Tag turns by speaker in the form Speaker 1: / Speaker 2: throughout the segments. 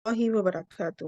Speaker 1: الله وبركاته.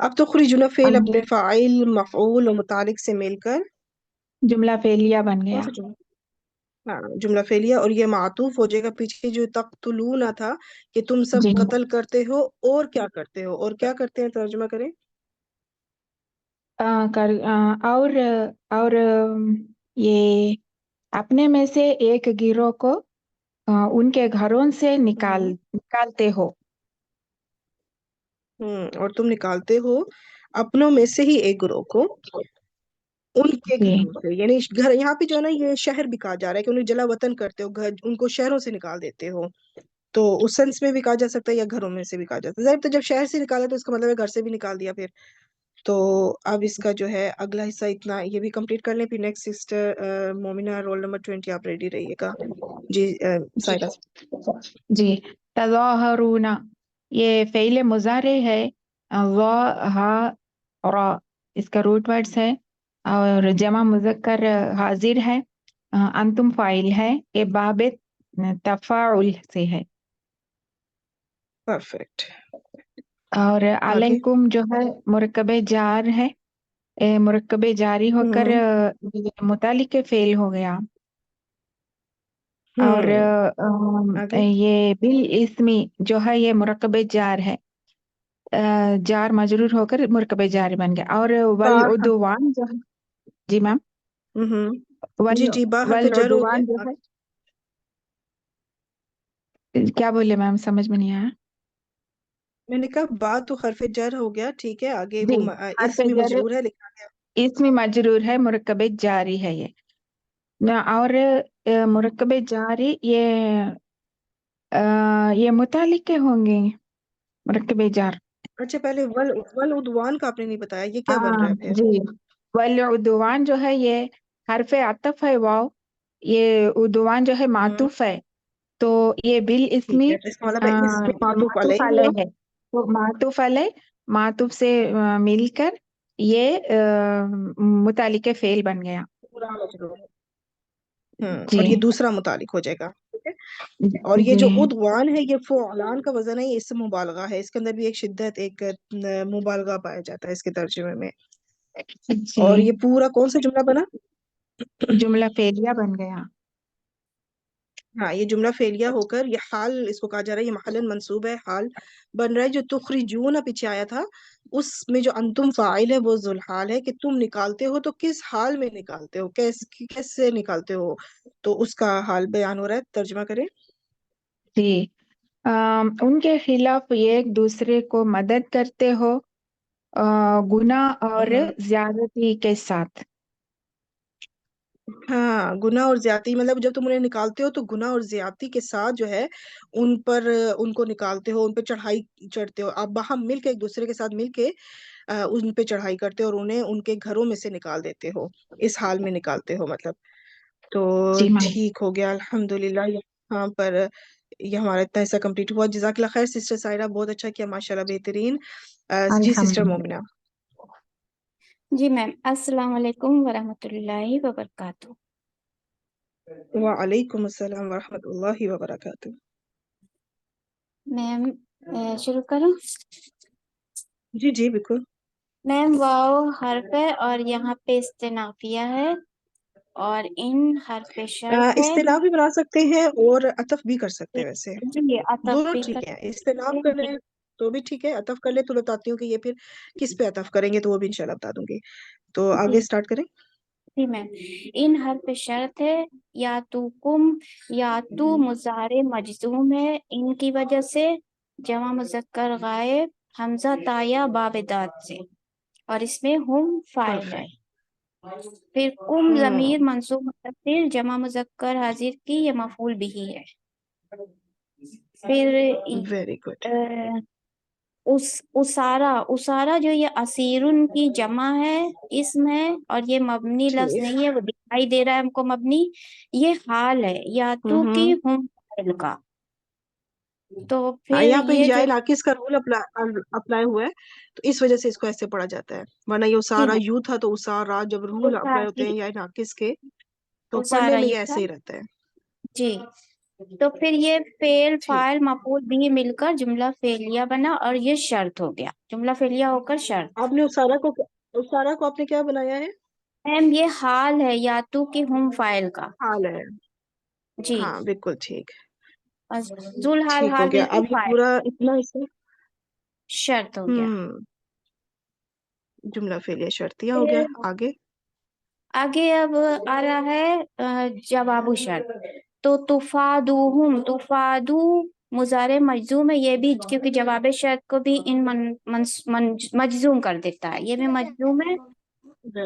Speaker 1: اب تخرجون فعل
Speaker 2: اب
Speaker 1: اپنے فاعل مفعول اور متعلق سے مل کر
Speaker 2: جملہ فعلیہ بن
Speaker 1: کون
Speaker 2: گیا.
Speaker 1: سا جملہ؟ ہاں جملہ فعلیہ، اور یہ معطوف ہو جائے گا پیچھے جو تقتلون تھا کہ تم سب
Speaker 2: جی.
Speaker 1: قتل کرتے ہو اور کیا کرتے ہو، اور کیا کرتے ہیں ترجمہ کریں.
Speaker 2: اور یہ اپنے میں سے ایک گروہ کو ان کے گھروں سے
Speaker 1: ہوں
Speaker 2: نکالتے ہو.
Speaker 1: اور تم نکالتے ہو اپنوں میں سے ہی ایک گروہ کو ان کے
Speaker 2: جی.
Speaker 1: گھروں سے، یعنی گھر یہاں پہ جو ہے نا یہ شہر بھی کہا جا رہا ہے کہ انہیں جلا وطن کرتے ہو، گھر ان کو شہروں سے نکال دیتے ہو. تو اس سینس میں بھی کہا جا سکتا ہے یا گھروں میں سے بھی کہا جا سکتا ہے. ظاہر تو جب شہر سے نکالا تو اس کا مطلب ہے گھر سے بھی نکال دیا پھر. تو اب اس کا جو ہے اگلا حصہ اتنا یہ بھی کمپلیٹ کر لیں، پھر نیکسٹ سسٹر مومنہ رول نمبر 20 آپ ریڈی رہیے گا. جی
Speaker 2: جی.
Speaker 1: سائرہ.
Speaker 2: جی. تظاہرون یہ فعل مضارع ہے. ظاہر اس کا روٹ ورڈز ہے اور جمع مذکر حاضر ہے. انتم فاعل ہے. یہ باب تفاعل سے ہے.
Speaker 1: پرفیکٹ.
Speaker 2: اور
Speaker 1: آگے.
Speaker 2: علیکم جو ہے مرکب جار ہے. مرکب جاری ہو کر
Speaker 1: ہوں
Speaker 2: متعلق فعل ہو گیا. اور
Speaker 1: ہوں آگے.
Speaker 2: یہ بالاسمی جو ہے یہ مرکب جار ہے. جار مجرور ہو کر مرکب جار بن گیا. اور
Speaker 1: بار
Speaker 2: والعدوان جو ہے. جی میم.
Speaker 1: ہوں
Speaker 2: ول
Speaker 1: جی جی با حرف جر ہو
Speaker 2: والعدوان جو
Speaker 1: گیا.
Speaker 2: ہے کیا بولے میم سمجھ میں نہیں آیا.
Speaker 1: میں نے کہا با تو حرف جر ہو گیا، ٹھیک ہے آگے
Speaker 2: جی.
Speaker 1: وہ
Speaker 2: حرف
Speaker 1: اسم
Speaker 2: جر
Speaker 1: مجرور ہے لکھا گیا.
Speaker 2: اسم مجرور ہے مرکب جاری ہے یہ. اور مرکب جاری یہ متعلق کے ہوں گے مرکب جار.
Speaker 1: اچھا پہلے ولعدوان کا آپ نے نہیں بتایا، یہ کیا بن
Speaker 2: ہاں
Speaker 1: رہا ہے پھر؟
Speaker 2: جی. والعدوان جو ہے یہ حرف عطف ہے واو. یہ عدوان جو ہے
Speaker 1: ہوں
Speaker 2: معطوف ہے. تو یہ
Speaker 1: ٹھیک
Speaker 2: بالاسمی
Speaker 1: ہے، تو اس کا مطلب ہے اس میں معطوف
Speaker 2: معطوف
Speaker 1: علیہ
Speaker 2: علیہ
Speaker 1: ہوا.
Speaker 2: ہے. تو معطوف علیہ معطوف سے مل کر یہ متعلق فعل بن گیا.
Speaker 1: پورا مجرور.
Speaker 2: جی.
Speaker 1: اور یہ دوسرا متعلق ہو جائے گا، ٹھیک ہے. اور یہ جو
Speaker 2: جی.
Speaker 1: ادغان ہے یہ فعلان کا وزن ہے، یہ اسم مبالغہ ہے، اس کے اندر بھی ایک شدت ایک مبالغہ پایا جاتا ہے اس کے ترجمے میں.
Speaker 2: جی.
Speaker 1: اور یہ پورا کون سا جملہ بنا؟
Speaker 2: جملہ فعلیہ بن گیا.
Speaker 1: ہاں یہ جملہ فعلیہ ہو کر یہ حال اس کو کہا جا رہا ہے، یہ محل منصوب ہے، حال بن رہا ہے. جو تخرجون پیچھے آیا تھا اس میں جو انتم فاعل ہے وہ ذوالحال ہے، کہ تم نکالتے ہو تو کس حال میں نکالتے ہو، کیسے نکالتے ہو، تو اس کا حال بیان ہو رہا ہے. ترجمہ کریں.
Speaker 2: جی. ان کے خلاف ایک دوسرے کو مدد کرتے ہو گناہ اور
Speaker 1: ہوں
Speaker 2: زیادتی کے ساتھ.
Speaker 1: ہاں گناہ اور زیادتی، مطلب جب تم انہیں نکالتے ہو تو گناہ اور زیادتی کے ساتھ جو ہے ان پر ان کو نکالتے ہو، ان پہ چڑھائی چڑھتے ہو. آپ باہم مل کے ایک دوسرے کے ساتھ مل کے ان پہ چڑھائی کرتے ہو اور انہیں ان کے گھروں میں سے نکال دیتے ہو، اس حال میں نکالتے ہو مطلب. تو
Speaker 2: جی میم.
Speaker 1: ٹھیک ہو گیا الحمدللہ. یہاں پر یہ ہمارا اتنا حصہ کمپلیٹ ہوا. جزاک اللہ خیر سسٹر سائرہ، بہت اچھا کیا ماشاءاللہ، بہترین. جی سسٹر
Speaker 2: الحمدللہ.
Speaker 1: مومنہ.
Speaker 3: جی میم، السلام علیکم ورحمۃ اللہ وبرکاتہ.
Speaker 1: وعلیکم السلام ورحمۃ اللہ وبرکاتہ.
Speaker 3: میم شروع کروں؟
Speaker 1: جی جی بالکل.
Speaker 3: میم واو حرف ہے اور یہاں پہ استنافیہ ہے اور ان حرف شرط ہے.
Speaker 1: استناف بھی بنا سکتے ہیں اور عطف بھی کر سکتے ہیں، ویسے
Speaker 3: جی عطف
Speaker 1: دونوں
Speaker 3: بھی کر
Speaker 1: ٹھیک ہے. استناف
Speaker 3: سکتے
Speaker 1: کریں
Speaker 3: ہیں.
Speaker 1: تو بھی ٹھیک ہے، عطف کر لے تو بتاتی ہوں کہ یہ پھر کس پہ عطف کریں گے، تو وہ بھی انشاءاللہ بتا دوں گی. تو
Speaker 3: جی
Speaker 1: آگے سٹارٹ کریں.
Speaker 3: جی میم، ان حرف شرط ہے. یا تو کم یا تو مضارع مجزوم ہے ان کی وجہ سے، جمع مذکر غائب حمزہ تایا باب داد سے، اور اس میں ہم فاعل ہے.
Speaker 1: پرفیکٹ.
Speaker 3: پھر کم ضمیر منصوب متصل جمع مذکر حاضر کی یہ مفعول بھی ہے. پھر
Speaker 1: ویری گڈ.
Speaker 3: اسارا جو یہ اسیرن کی جمع ہے اسم ہے، اور یہ مبنی لفظ
Speaker 1: ٹھیک.
Speaker 3: نہیں ہے، وہ دکھائی دے رہا ہے ہم کو مبنی. یہ حال ہے یا تو کی
Speaker 1: ہوں.
Speaker 3: ہم فاعل کا. تو
Speaker 1: ہاں
Speaker 3: پھر
Speaker 1: یہاں پہ
Speaker 3: یہ جو
Speaker 1: یا ناقص کا رول اپلائی ہوا ہے، تو اس وجہ سے اس کو ایسے پڑھا جاتا ہے. ورنہ یہ
Speaker 3: جی
Speaker 1: اسارا یو تھا تو اسارا جب رول اپلائی ہوتے ہیں یا ناقص کے تو پڑھنے
Speaker 3: اسارا
Speaker 1: میں
Speaker 3: یہ
Speaker 1: یہ
Speaker 3: تھا.
Speaker 1: ایسے ہی رہتا ہے.
Speaker 3: جی تو پھر یہ فعل
Speaker 1: ٹھیک
Speaker 3: فاعل مفعول بھی مل کر جملہ فعلیہ بنا اور یہ شرط ہو گیا، جملہ فعلیہ ہو کر شرط.
Speaker 1: آپ نے اسارہ کو آپ نے کیا بنایا ہے؟
Speaker 3: میم یہ حال ہے یا تو کہ ہم فاعل کا.
Speaker 1: حال ہے.
Speaker 3: جی.
Speaker 1: ہاں بالکل ٹھیک.
Speaker 3: اور ذو الحال
Speaker 1: ٹھیک ہو
Speaker 3: حال
Speaker 1: گیا.
Speaker 3: بالکل
Speaker 1: اب یہ
Speaker 3: فاعل
Speaker 1: پورا اتنا اس میں
Speaker 3: شرط ہو گیا.
Speaker 1: جملہ فعلیہ شرطیہ ہو گیا.
Speaker 3: پھر
Speaker 1: آگے
Speaker 3: آگے اب آ رہا ہے جواب شرط. تو تفادو مضارع مجزوم ہے، یہ بھی کیونکہ جواب شرط کو بھی ان مجزوم کر دیتا ہے، یہ بھی مجزوم ہے.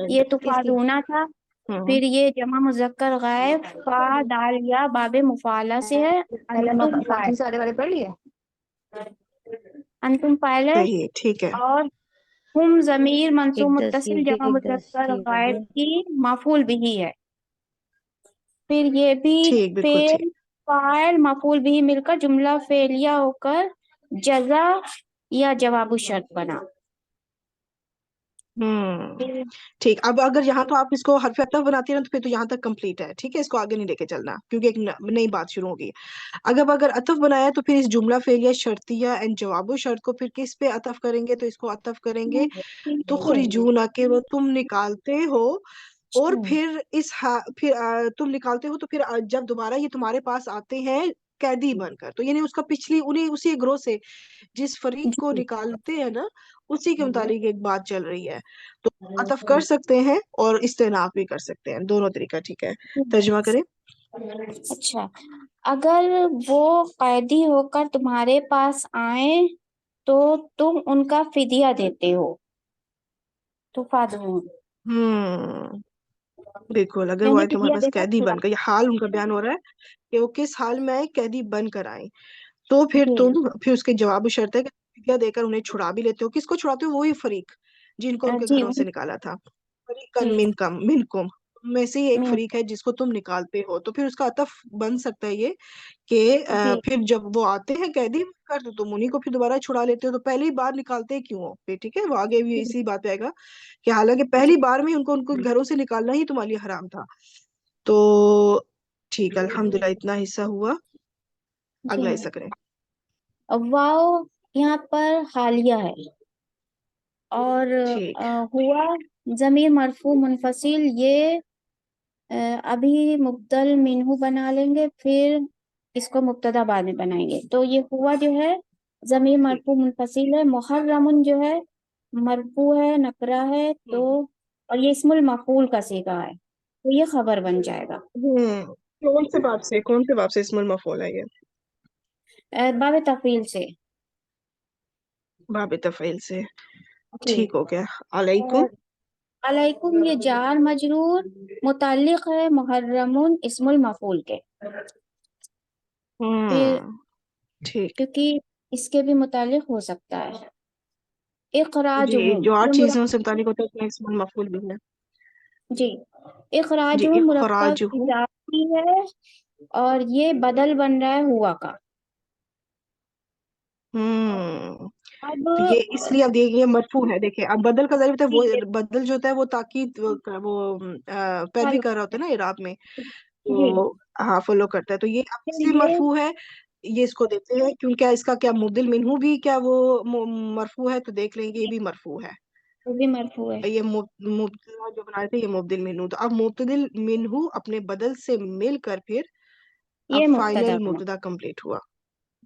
Speaker 3: یہ تفادونا تھا.
Speaker 1: ہوں
Speaker 3: پھر یہ جمع مذکر غائب فا دال یا باب مفعلہ سے ہے. انتم فاعل.
Speaker 2: سارے والے پڑھ لیے.
Speaker 3: انتم فاعل ہے
Speaker 1: صحیح. ٹھیک ہے.
Speaker 3: اور ہم ضمیر منصوب
Speaker 2: 1-10
Speaker 3: متصل
Speaker 2: یہ
Speaker 3: جمع
Speaker 2: ایک 10
Speaker 3: مذکر
Speaker 2: ٹھیک ہو
Speaker 3: غائب
Speaker 2: گیا.
Speaker 3: کی مفعول بھی ہے. پھر یہ بھی
Speaker 1: ٹھیک بالکل ٹھیک.
Speaker 3: فعل فاعل مفعول بھی مل کر جملہ فعلیہ ہو کر جزا یا جواب الشرط بنا. پھر
Speaker 1: ٹھیک. اب اگر یہاں تو آپ اس کو حرف عطف بناتی ہیں تو پھر تو یہاں تک کمپلیٹ ہے. ٹھیک ہے. اس کو آگے نہیں لے کے چلنا کیونکہ ایک نئی بات شروع ہوگی. اگر عطف بنایا ہے تو پھر اس جملہ فعلیہ شرطیہ اینڈ جواب شرط کو پھر کس پہ عطف کریں گے؟ تو اس کو عطف کریں گے تخرجون کے وہ تم نکالتے ہو. اور پھر تم نکالتے ہو تو پھر جب دوبارہ یہ تمہارے پاس آتے ہیں قیدی بن کر، تو یعنی اس کا پچھلی انہیں اسی گروہ سے جس فریق کو
Speaker 3: جی
Speaker 1: نکالتے ہیں نا اسی کے متعلق ایک بات چل رہی ہے. تو عطف کر سکتے ہیں اور استئناف بھی کر سکتے ہیں، دونوں طریقہ ٹھیک ہے. ترجمہ کریں.
Speaker 3: اچھا، اگر وہ قیدی ہو کر تمہارے پاس آئیں تو تم ان کا فدیہ دیتے ہو. تو فادون
Speaker 1: بالکل. اگر وہ
Speaker 3: یعنی
Speaker 1: آئے تمہارے
Speaker 3: فدیہ
Speaker 1: پاس
Speaker 3: دینا
Speaker 1: قیدی
Speaker 3: چھڑا.
Speaker 1: بن کر، یہ حال ان کا بیان ہو رہا ہے کہ وہ کس حال میں آئے، قیدی بن کر آئیں. تو پھر
Speaker 3: جی
Speaker 1: پھر اس کے جواب شرط ہے کہ فدیہ دے کر انہیں چھڑا بھی لیتے ہو. کس کو چھڑاتے ہو؟ وہی فریق جن کو ان کے
Speaker 3: جی
Speaker 1: گھروں سے نکالا تھا.
Speaker 3: جی
Speaker 1: فریقن منکم میں سے ہی ایک
Speaker 3: میں
Speaker 1: فریق ہے جس کو تم نکالتے ہو. تو پھر اس کا عطف بن سکتا ہے یہ کہ
Speaker 3: جی
Speaker 1: پھر جب وہ آتے ہیں قیدی بن کر تو تم انہیں کو پھر دوبارہ چھڑا لیتے ہو. تو پہلی بار نکالتے کیوں ہو پھر؟ ٹھیک ہے. وہ آگے بھی
Speaker 3: جی
Speaker 1: اسی بات پہ آئے گا کہ حالانکہ پہلی بار میں ان کو گھروں سے نکالنا ہی تمہارے لیے حرام تھا. تو ٹھیک ہے. الحمدللہ اتنا حصہ ہوا.
Speaker 3: جی
Speaker 1: اگلا حصہ کریں.
Speaker 3: اب واو یہاں پر حالیہ ہے اور
Speaker 1: ٹھیک.
Speaker 3: ہوا ضمیر مرفوع منفصل، یہ ابھی مبدل منہو بنا لیں گے، پھر اس کو مبتدا بعد میں بنائیں گے. تو یہ ہوا جو ہے ضمیر
Speaker 1: ٹھیک.
Speaker 3: مرفوع منفصل ہے. محرم جو ہے مرفوع ہے، نکرہ ہے تو، اور یہ اسم المفعول کا صیغہ ہے تو یہ خبر بن جائے گا.
Speaker 1: کون سے باب سے اسم المفعول ہے یہ؟
Speaker 3: باب تفعیل سے.
Speaker 1: باب تفعیل سے.
Speaker 3: جی.
Speaker 1: ٹھیک ہو گیا. علیکم.
Speaker 3: اور علیکم یہ جار مجرور متعلق ہے محرمون اسم المفعول کے. پھر
Speaker 1: ٹھیک.
Speaker 3: کیونکہ اس کے بھی متعلق ہو سکتا ہے.
Speaker 1: جی
Speaker 3: اخراجہم
Speaker 1: جو اور
Speaker 3: یہ
Speaker 1: چیزوں سے متعلق ہوتا ہے اس میں اسم المفعول بھی ہے.
Speaker 3: جی
Speaker 1: جی
Speaker 3: اخراجہم مرکب
Speaker 1: اخراجہ.
Speaker 3: اضافی ہے اور یہ بدل بن رہا ہے ہوا کا. اب
Speaker 1: تو یہ اس لیے اب یہ مرفوع ہے. دیکھیں اب بدل کا ضرور ہوتا ہے،
Speaker 3: جی
Speaker 1: وہ بدل جو ہوتا ہے وہ تاکید وہ پیروی کر رہا ہوتا ہے نا اعراب میں.
Speaker 3: جی
Speaker 1: تو ہاں فالو کرتا ہے. تو یہ اب اس
Speaker 3: پھر
Speaker 1: لیے
Speaker 3: یہ
Speaker 1: مرفوع ہے، یہ اس کو دیتے ہیں کیونکہ اس کا کیا مبدل منہو بھی کیا وہ مرفوع ہے. تو دیکھ لیں گے یہ بھی مرفوع ہے.
Speaker 3: بھی مرفوع ہے.
Speaker 1: یہ مبتدا جو بنائے تھے یہ مبدل منہو. تو اب مبتدل منہو اپنے بدل سے مل کر پھر اب
Speaker 3: یہ مبتدا
Speaker 1: فائنل
Speaker 3: بنا.
Speaker 1: مبتدا کمپلیٹ ہوا.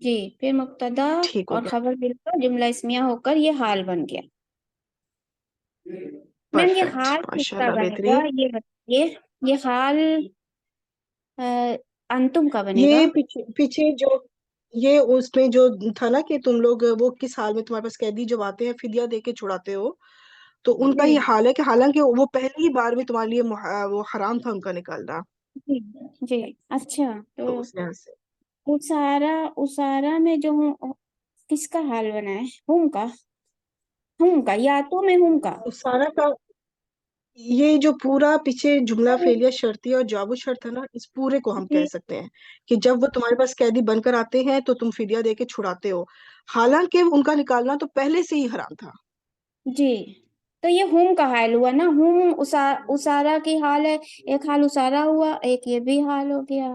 Speaker 3: جی پھر مبتدا
Speaker 1: ٹھیک ہو
Speaker 3: اور
Speaker 1: گیا.
Speaker 3: خبر مل کر جملہ اسمیہ ہو کر یہ حال بن گیا. میم یہ
Speaker 1: پرفیکٹ.
Speaker 3: حال کس
Speaker 1: ماشاء
Speaker 3: کا
Speaker 1: اللہ
Speaker 3: بنے گا
Speaker 1: بہترین.
Speaker 3: یہ بتائیے. یہ حال انتم کا بنے گا.
Speaker 1: یہ پیچھے جو یہ اس میں جو تھا نا کہ تم لوگ وہ کس حال میں تمہارے پاس قیدی جب آتے ہیں فدیہ دے کے چھڑاتے ہو، تو ان کا
Speaker 3: جی
Speaker 1: یہ حال ہے کہ حالانکہ وہ پہلی بار میں تمہارے لیے وہ حرام تھا ان کا نکالنا.
Speaker 3: جی جی. اچھا تو
Speaker 1: تو اس لحاظ سے
Speaker 3: اسارا میں جو ہوں کس کا حال بنا ہے؟ ہوں کا یا تو میں ہوں کا.
Speaker 1: سارا کا یہ جو پورا پیچھے جملہ فعلیہ شرطیہ اور جواب شرط تھا نا، اس پورے کو ہم
Speaker 3: جی
Speaker 1: کہہ سکتے ہیں کہ جب وہ تمہارے پاس قیدی بن کر آتے ہیں تو تم فدیہ دے کے چھڑاتے ہو، حالانکہ ان کا نکالنا تو پہلے سے ہی حرام تھا.
Speaker 3: جی. تو یہ ہم کا حال ہوا نا، ہم اسارا کی حال ہے. ایک حال اسارا ہوا، ایک یہ بھی حال ہو گیا.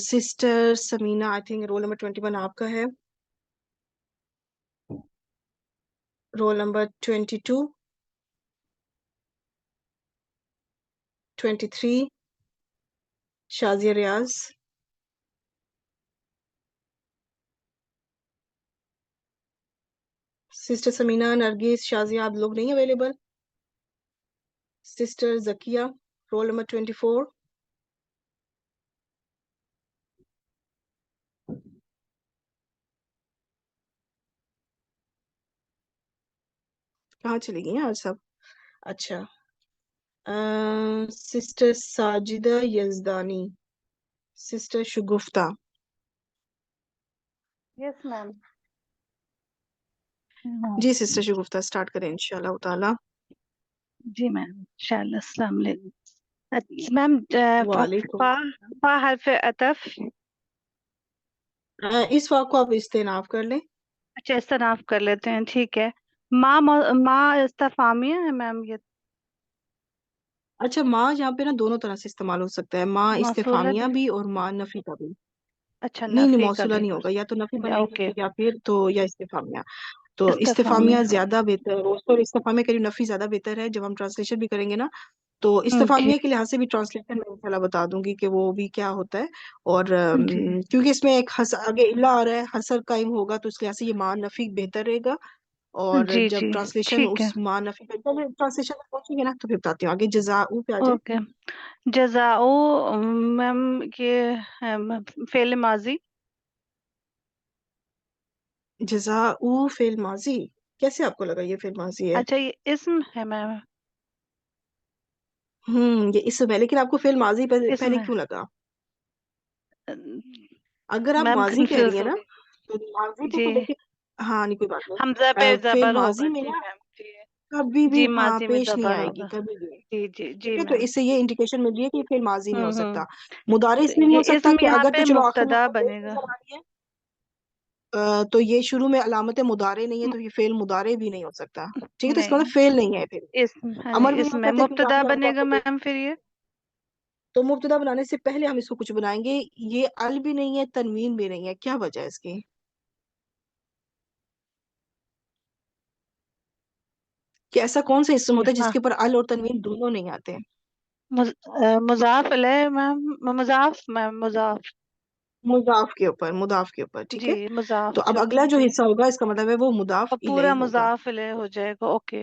Speaker 1: Sister Samina I think roll number 21 آپ کا ہے. Roll number 22 23 Shazia Riaz. Sister Samina Nargis Shazia آپ لوگ نہیں available. Sister Zakia roll number 24. کہاں چلی گئی ہیں آج سب؟ اچھا. Sister Sajida Yazdani. Sister Shagufta.
Speaker 4: Yes ma'am.
Speaker 1: جی سسٹر شگفتہ اسٹارٹ کریں انشاءاللہ تعالی.
Speaker 4: جی میم انشاءاللہ. السلام علیکم میم.
Speaker 1: وعلیکم.
Speaker 4: فا حرف عطف.
Speaker 1: اس واقع کو آپ استئناف کر لیں.
Speaker 4: اچھا استناف کر لیتے ہیں ٹھیک ہے. ماں استفامیہ ہے میم یہ.
Speaker 1: اچھا ماں یہاں پہ نا دونوں طرح سے استعمال ہو سکتا ہے، ماں
Speaker 4: موصولہ
Speaker 1: استفہامیہ
Speaker 4: بھی.
Speaker 1: بھی اور ماں نفی کا بھی.
Speaker 4: اچھا
Speaker 1: نہیں نہیں
Speaker 4: نفی کا
Speaker 1: موصولہ
Speaker 4: بھی
Speaker 1: نہیں
Speaker 4: کر
Speaker 1: ہوگا، یا تو نفی
Speaker 4: سکتے.
Speaker 1: بنائیں
Speaker 4: اوکے
Speaker 1: گے یا پھر تو یا استفہامیہ. تو
Speaker 4: استفامیہ.
Speaker 1: استفہامیہ زیادہ بہتر اور استفہامیہ کے لیے نفی زیادہ بہتر ہے. جب ہم ٹرانسلیشن بھی کریں گے نا تو
Speaker 4: اوکے
Speaker 1: استفہامیہ کے لحاظ سے بھی ٹرانسلیشن میں انشاءاللہ بتا دوں گی کہ وہ بھی کیا ہوتا ہے. اور
Speaker 4: جی
Speaker 1: کیونکہ اس میں ایک آگے الا آ رہا ہے، حسر قائم ہوگا، تو اس لحاظ سے یہ ماں نفی بہتر رہے گا. اور
Speaker 4: جی
Speaker 1: جب
Speaker 4: جی
Speaker 1: ٹرانسلیشن
Speaker 4: ٹھیک ہے.
Speaker 1: اس ماں نفی پہ ٹرانسلیشن میں پہنچیں گے نا تو پھر بتاتی ہوں. آگے جزاء پہ آ جائیں.
Speaker 4: اوکے. جزاؤ میم یہ فعل ماضی.
Speaker 1: جزاء فعل ماضی. کیسے آپ کو لگا یہ فعل ماضی ہے؟
Speaker 4: اچھا یہ اسم ہے میم.
Speaker 1: یہ اسم ہے، لیکن آپ کو فعل ماضی
Speaker 4: اسم
Speaker 1: پہلے
Speaker 4: ہے
Speaker 1: کیوں لگا؟ اگر آپ
Speaker 4: میم
Speaker 1: ماضی کہہ رہی
Speaker 4: کنفیوز
Speaker 1: ہیں
Speaker 4: ہو
Speaker 1: نا
Speaker 4: گئی.
Speaker 1: تو ماضی پہ
Speaker 4: جی
Speaker 1: تو دیکھیں. ہاں نہیں کوئی بات
Speaker 4: حمزہ پہ
Speaker 1: نہیں. فعل
Speaker 4: زبر
Speaker 1: ماضی
Speaker 4: ہوگا.
Speaker 1: میں
Speaker 4: جی
Speaker 1: نا
Speaker 4: میم. جی
Speaker 1: کبھی بھی
Speaker 4: جی
Speaker 1: ہاں
Speaker 4: ماضی میں
Speaker 1: پیش نہیں
Speaker 4: زبر
Speaker 1: آئے گی
Speaker 4: ہوگا.
Speaker 1: کبھی بھی.
Speaker 4: جی جی
Speaker 1: ٹھیک
Speaker 4: جی
Speaker 1: ہے، تو
Speaker 4: میم.
Speaker 1: اس سے یہ انڈیکیشن مل رہی ہے کہ یہ فعل ماضی نہیں ہو
Speaker 4: ہوں.
Speaker 1: سکتا. مضارع
Speaker 4: تو
Speaker 1: اس لیے نہیں ہو
Speaker 4: یہ
Speaker 1: سکتا
Speaker 4: اسم
Speaker 1: کہ
Speaker 4: یہاں
Speaker 1: اگر
Speaker 4: پہ
Speaker 1: تو چلو آخر میں
Speaker 4: مبتدا
Speaker 1: آپ کو پیش
Speaker 4: بنے گا.
Speaker 1: نظر آ رہی ہے تو یہ شروع میں علامت مضارع نہیں ہے تو یہ فعل مضارع بھی نہیں ہو سکتا. ٹھیک ہے، تو اس کا
Speaker 4: نہیں
Speaker 1: مطلب فعل نہیں ہے. پھر
Speaker 4: اسم ہے.
Speaker 1: امر بھی نہیں ہو
Speaker 4: اسم ہے
Speaker 1: سکتا کیونکہ
Speaker 4: مبتدا
Speaker 1: آگے
Speaker 4: بنے
Speaker 1: آپ
Speaker 4: گا
Speaker 1: کو
Speaker 4: میم پھر یہ.
Speaker 1: تو مبتدا بنانے سے پہلے ہم اس کو کچھ بنائیں گے. یہ ال بھی نہیں ہے، تنوین بھی نہیں ہے. کیا وجہ ہے اس کی؟ کہ ایسا کون سا اسم ہوتا ہے جس
Speaker 4: ہاں
Speaker 1: کے اوپر ال اور تنوین دونوں نہیں آتے؟
Speaker 4: مضاف علیہ میم. مضاف میم مضاف.
Speaker 1: مضاف کے اوپر ٹھیک
Speaker 4: جی
Speaker 1: ہے.
Speaker 4: مضاف.
Speaker 1: تو اب اگلا جو
Speaker 4: جی
Speaker 1: حصہ ہوگا اس کا مطلب ہے وہ مضاف
Speaker 4: اور پورا
Speaker 1: الیہ ہوگا.
Speaker 4: مضاف علیہ ہو جائے گا. اوکے.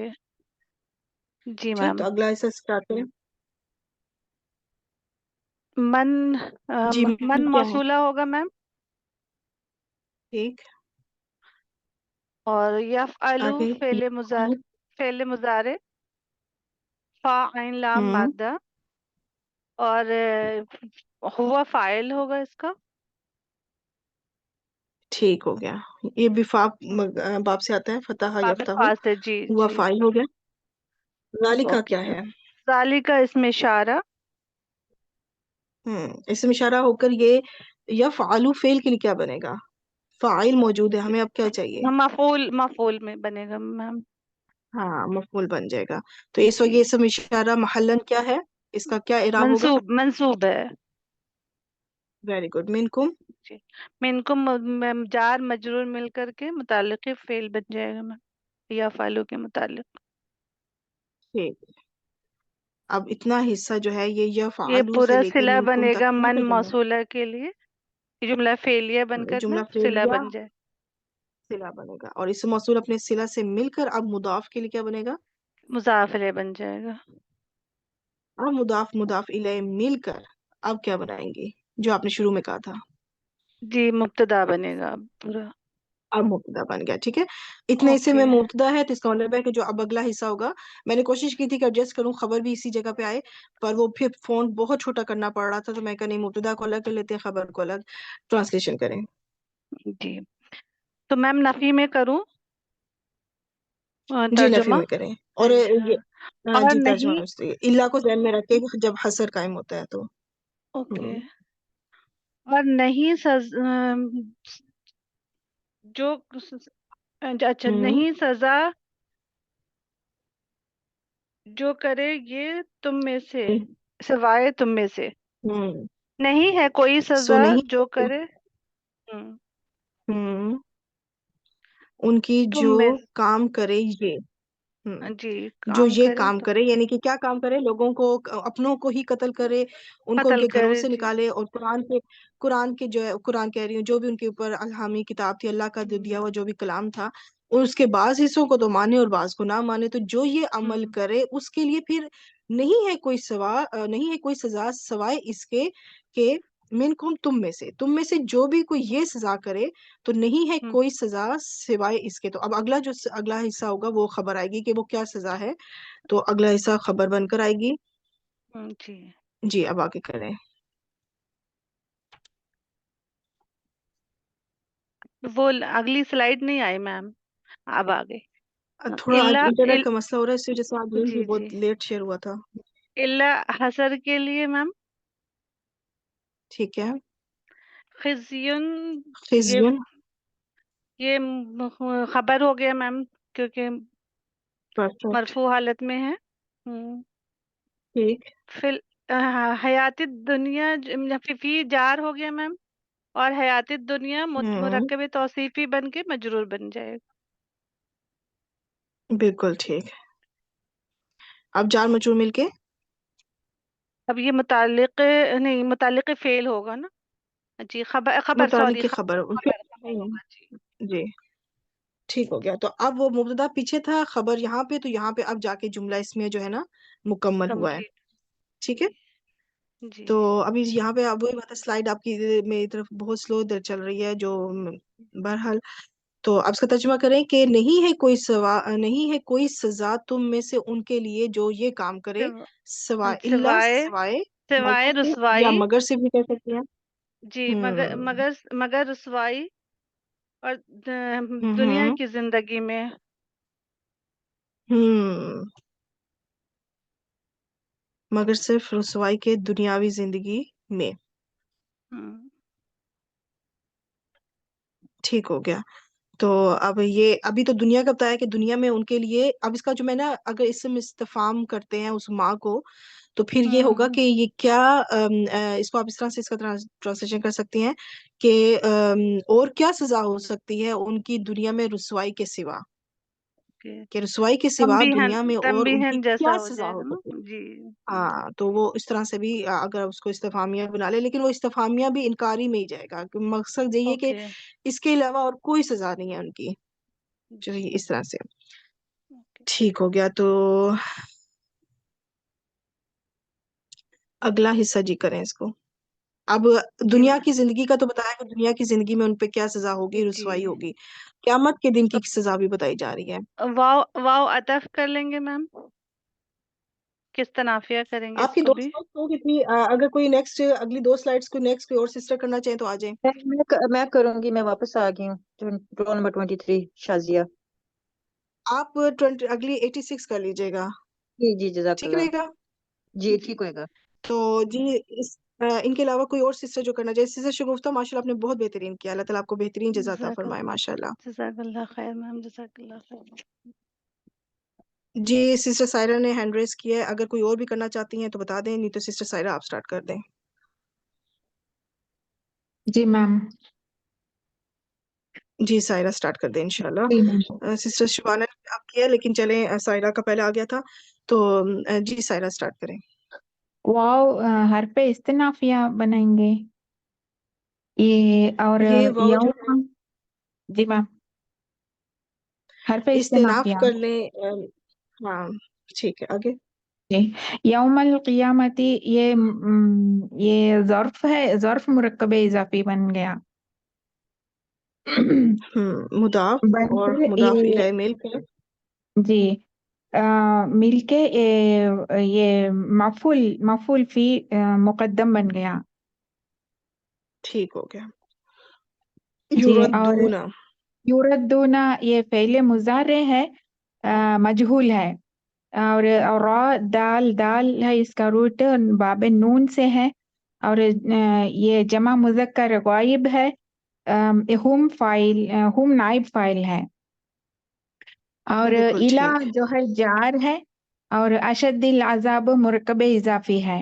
Speaker 4: جی
Speaker 1: ٹھیک،
Speaker 4: میم.
Speaker 1: تو اگلا حصہ اسٹارٹ کریں.
Speaker 4: من
Speaker 1: جی
Speaker 4: من
Speaker 1: کیا ہے؟
Speaker 4: موصولہ ہوگا میم.
Speaker 1: ٹھیک.
Speaker 4: اور یفعلو
Speaker 1: آگے
Speaker 4: فعل مضارع. فا عین لام
Speaker 1: ہوں
Speaker 4: مادہ. اور ہوا فاعل ہوگا اس کا.
Speaker 1: ٹھیک ہو گیا. یہ بھی باب سے آتا ہے، فتح
Speaker 4: باب
Speaker 1: یفتح
Speaker 4: فا سے. جی
Speaker 1: ہوا
Speaker 4: جی.
Speaker 1: فاعل ہو گیا. ذالکہ
Speaker 4: اوکے.
Speaker 1: کیا ہے؟
Speaker 4: ذالکہ اسم اشارہ.
Speaker 1: اسم اشارہ ہو کر یہ یفعلوا فعل کے لیے کیا بنے گا؟ فاعل موجود ہے، ہمیں اب کیا چاہیے؟
Speaker 4: مفعول میں بنے گا میم.
Speaker 1: ہاں مفعول بن جائے گا. تو اس وقت
Speaker 4: جی
Speaker 1: یہ اسم اشارہ محلن کیا ہے؟ اس کا کیا اعراب ہوگا؟
Speaker 4: منصوب ہے.
Speaker 1: Very good. منکم.
Speaker 4: جی. منکم جار مجرور مل کر کے متعلق فعل بن جائے گا میم. یا فعلوں کے متعلق.
Speaker 1: ٹھیک. اب اتنا حصہ جو ہے یہ
Speaker 4: یہ
Speaker 1: یفعلوا سے
Speaker 4: پورا
Speaker 1: لے کے
Speaker 4: صلہ
Speaker 1: منکم
Speaker 4: بنے
Speaker 1: تک
Speaker 4: گا
Speaker 1: کہاں
Speaker 4: من
Speaker 1: پہ جانا
Speaker 4: موصولہ کے لیے. یہ جملہ فعلیہ بن
Speaker 1: ہے؟
Speaker 4: کر نا
Speaker 1: جملہ
Speaker 4: صلہ
Speaker 1: فعلیہ
Speaker 4: بن جائے.
Speaker 1: صلہ بنے گا. اور اس موصول اپنے صلہ سے مل کر اب مضاف کے لیے کیا بنے گا؟
Speaker 4: مضاف علیہ بن جائے گا.
Speaker 1: اب مضاف الیہ مل کر اب کیا بنائیں گے جو آپ نے شروع میں کہا تھا؟
Speaker 4: جی مبتدا بنے گا اب پورا.
Speaker 1: اب مبتدا بن گیا. ٹھیک ہے، اتنے حصے
Speaker 4: اوکے.
Speaker 1: میں مبتدا ہے تو اس کا مطلب ہے کہ جو اب اگلا حصہ ہوگا، میں نے کوشش کی تھی کہ ایڈجسٹ کروں خبر بھی اسی جگہ پہ آئے، پر وہ پھر فونٹ بہت چھوٹا کرنا پڑ رہا تھا، تو میں کہا نہیں مبتدا کو الگ کر لیتے ہیں، خبر کو الگ ٹرانسلیشن کریں.
Speaker 4: جی. تو میم نفی میں کروں
Speaker 1: جی نفی
Speaker 4: ترجمہ.
Speaker 1: میں کریں. اور
Speaker 4: اچھا.
Speaker 1: یہ
Speaker 4: اور
Speaker 1: جی
Speaker 4: نہیں.
Speaker 1: ترجمہ اللہ کو ذہن میں رکھے جب حسر قائم ہوتا ہے تو.
Speaker 4: اوکے.
Speaker 1: ہوں
Speaker 4: اور نہیں جو اچھا
Speaker 1: ہوں
Speaker 4: نہیں سزا جو کرے یہ تم میں سے سوائے تم میں سے.
Speaker 1: ہوں
Speaker 4: نہیں ہے کوئی
Speaker 1: سو
Speaker 4: سزا
Speaker 1: نہیں
Speaker 4: جو کرے
Speaker 1: ہوں ان کی
Speaker 4: تم
Speaker 1: جو
Speaker 4: میں
Speaker 1: کام کرے یہ ہوں
Speaker 4: جی
Speaker 1: جو
Speaker 4: کام
Speaker 1: یہ
Speaker 4: کرے
Speaker 1: کام
Speaker 4: تو
Speaker 1: کرے، یعنی کہ کیا کام کرے؟ لوگوں کو، اپنوں کو ہی قتل کرے، ان کو ان
Speaker 4: قتل
Speaker 1: کے گھروں
Speaker 4: کرے
Speaker 1: سے
Speaker 4: جی
Speaker 1: نکالے، اور قرآن کے جو ہے، قرآن کہہ رہی ہوں، جو بھی ان کے اوپر الہامی کتاب تھی، اللہ کا جو دیا ہوا جو بھی کلام تھا، اس کے بعض حصوں کو تو مانے اور بعض کو نہ مانے، تو جو یہ عمل کرے اس کے لیے پھر نہیں ہے کوئی نہیں ہے کوئی سزا سوائے اس کے کہ منکم تم میں سے جو بھی کوئی یہ سزا کرے تو نہیں ہے کوئی سزا سوائے اس کے۔ تو اب اگلا حصہ ہوگا وہ خبر آئے گی کہ وہ کیا سزا ہے، تو اگلا حصہ خبر بن کر آئے گی۔
Speaker 4: جی
Speaker 1: جی اب آگے کریں۔
Speaker 4: وہ اگلی سلائیڈ نہیں آئی میم، اب آ گئی۔
Speaker 1: تھوڑا آج انٹرنیٹ
Speaker 4: اللہ
Speaker 1: کا مسئلہ ہو رہا ہے، اس وجہ سے آج لنک بھی
Speaker 4: جی جی
Speaker 1: بہت لیٹ شیئر ہوا تھا۔
Speaker 4: اللہ حسر کے لیے میم
Speaker 1: ٹھیک ہے،
Speaker 4: خزیون، یہ
Speaker 1: خزیون،
Speaker 4: خبر ہو گیا میم کیونکہ
Speaker 1: پرفیکٹ،
Speaker 4: مرفوع حالت میں ہے۔
Speaker 1: ٹھیک،
Speaker 4: فی حیات دنیا فی جار ہو گیا میم، اور حیات دنیا مرکب توصیفی بن کے مجرور بن جائے گا۔
Speaker 1: بالکل ٹھیک۔ اب جار مجرور مل کے
Speaker 4: اب یہ متعلق نہیں، متعلق فعل ہوگا نا جی، خبر سوری
Speaker 1: متعلق خبر
Speaker 4: خبر ہوگا جی۔
Speaker 1: جی ٹھیک ہو گیا۔ تو اب وہ مبتدا پیچھے تھا، خبر یہاں پہ، تو یہاں پہ اب جا کے جملہ اس میں جو ہے نا مکمل ہوا ہے۔
Speaker 4: کمپلیٹ
Speaker 1: ٹھیک ہے،
Speaker 4: جی
Speaker 1: تو ابھی یہاں پہ اب وہی بات ہے، سلائیڈ آپ کی میری طرف بہت سلو چل رہی ہے، جو بہرحال تو اب اس کا ترجمہ کریں کہ نہیں ہے کوئی سزا تم میں سے ان کے لیے جو یہ کام کرے،
Speaker 4: سوائے
Speaker 1: سوائے
Speaker 4: سوائے
Speaker 1: مگر سے، یا
Speaker 4: رسوائی
Speaker 1: مگر سے بھی کہہ سکتے ہیں۔
Speaker 4: جی،
Speaker 1: ہوں
Speaker 4: مگر رسوائی اور دنیا
Speaker 1: ہوں
Speaker 4: کی زندگی میں
Speaker 1: ہوں مگر صرف رسوائی کے دنیاوی زندگی میں۔ ٹھیک ہو گیا۔ تو اب یہ ابھی تو دنیا کا بتایا کہ دنیا میں ان کے لیے، اب اس کا جو میں نا اگر اسم استفہام کرتے ہیں اس ماں کو، تو پھر یہ ہوگا کہ یہ کیا، اس کو آپ اس طرح سے اس کا ٹرانسلیشن کر سکتی ہیں کہ اور کیا سزا ہو سکتی ہے ان کی دنیا میں رسوائی کے سوا، کہ رسوائی کے سوا دنیا میں اور ان کی
Speaker 4: تنبیہن
Speaker 1: کیا
Speaker 4: جیسا ہو
Speaker 1: سزا
Speaker 4: جائے
Speaker 1: ہو
Speaker 4: گا نا
Speaker 1: سکتی ہے۔
Speaker 4: جی۔
Speaker 1: ہاں تو وہ اس طرح سے بھی اگر اس کو استفہامیہ بنا لے، لیکن وہ استفہامیہ بھی انکاری میں ہی جائے گا، کہ مقصد یہی ہے کہ
Speaker 4: اوکے
Speaker 1: اس کے علاوہ اور کوئی سزا نہیں ہے ان کی، چلیے اس طرح سے ٹھیک ہو گیا۔ تو اگلا حصہ جی کریں اس کو۔ اب
Speaker 4: جی
Speaker 1: دنیا کی زندگی کا تو بتایا کہ دنیا کی زندگی میں ان پہ کیا سزا ہوگی،
Speaker 4: جی
Speaker 1: رسوائی ہوگی، قیامت کے دن کی سزا بھی بتائی جا رہی ہے۔
Speaker 4: واو واو عطف کر لیں گے میم، کس تنافیہ کریں گے
Speaker 1: آپ
Speaker 4: اس
Speaker 1: کی
Speaker 4: کو
Speaker 1: دو
Speaker 4: بھی؟
Speaker 1: سلائڈ ہو کتنی، اگر کوئی نیکسٹ اگلی دو سلائڈس کو نیکسٹ کوئی اور سسٹر کرنا چاہیں تو آ جائیں۔
Speaker 5: میں کروں گی، میں واپس آ گئی ہوں۔ Roll number 23 Shazia.
Speaker 1: آپ اگلی 86 کر لیجئے گا،
Speaker 5: جی جی جزاک
Speaker 1: ٹھیک
Speaker 5: اللہ۔
Speaker 1: رہے گا؟
Speaker 5: جی ٹھیک ہوئے گا۔
Speaker 1: تو جی ان کے علاوہ کوئی اور سسٹر جو کرنا چاہیے؟ سسٹر شگفتہ ماشاء اللہ آپ نے بہت بہترین کیا، اللہ تعالیٰ آپ کو بہترین جزا عطا فرمائے ماشاء اللہ۔
Speaker 4: جزاک اللہ خیر میم، جزاک اللہ خیر۔
Speaker 1: جی سسٹر سائرہ نے ہینڈ ریز کیا ہے، اگر کوئی اور بھی کرنا چاہتی ہیں تو بتا دیں، نہیں تو سسٹر سائرہ آپ سٹارٹ کر دیں۔
Speaker 2: جی میم۔
Speaker 1: جی سائرہ سٹارٹ کر دیں
Speaker 2: جی میم۔
Speaker 1: انشاءاللہ۔ سسٹر شبانہ نے آپ کیا لیکن چلیں سائرہ کا پہلے آ گیا تھا، تو جی سائرہ سٹارٹ کریں۔
Speaker 2: واو حرف استنافیہ بنائیں گے یہ، اور
Speaker 1: یہ واو جو ہے
Speaker 2: یوم، جی میم، حرف
Speaker 1: استناف
Speaker 2: استنافیہ،
Speaker 1: کر لیں، ہاں ٹھیک ہے آگے۔
Speaker 2: جی۔ یوم القیامتی، یہ ظرف ہے، ظرف مرکب اضافی بن گیا۔
Speaker 1: مضاف
Speaker 2: بن
Speaker 1: اور
Speaker 2: کے
Speaker 1: مضاف
Speaker 2: یہ،
Speaker 1: الیہ مل کے
Speaker 2: جی مل کے یہ مفعول فی مقدم بن گیا۔
Speaker 1: ٹھیک ہو گیا۔
Speaker 2: جی، اور
Speaker 1: یردون،
Speaker 2: یوردون یہ فعل مضارع ہے، مجہول ہے، اور را دال ہے، اس کا روٹ باب نون سے ہے، اور یہ جمع مذکر غائب ہے، ہم نائب فاعل ہے، اور
Speaker 1: بالکل
Speaker 2: الا
Speaker 1: ٹھیک،
Speaker 2: جو ہے جار ہے، اور اشد العذاب مرکب اضافی ہے۔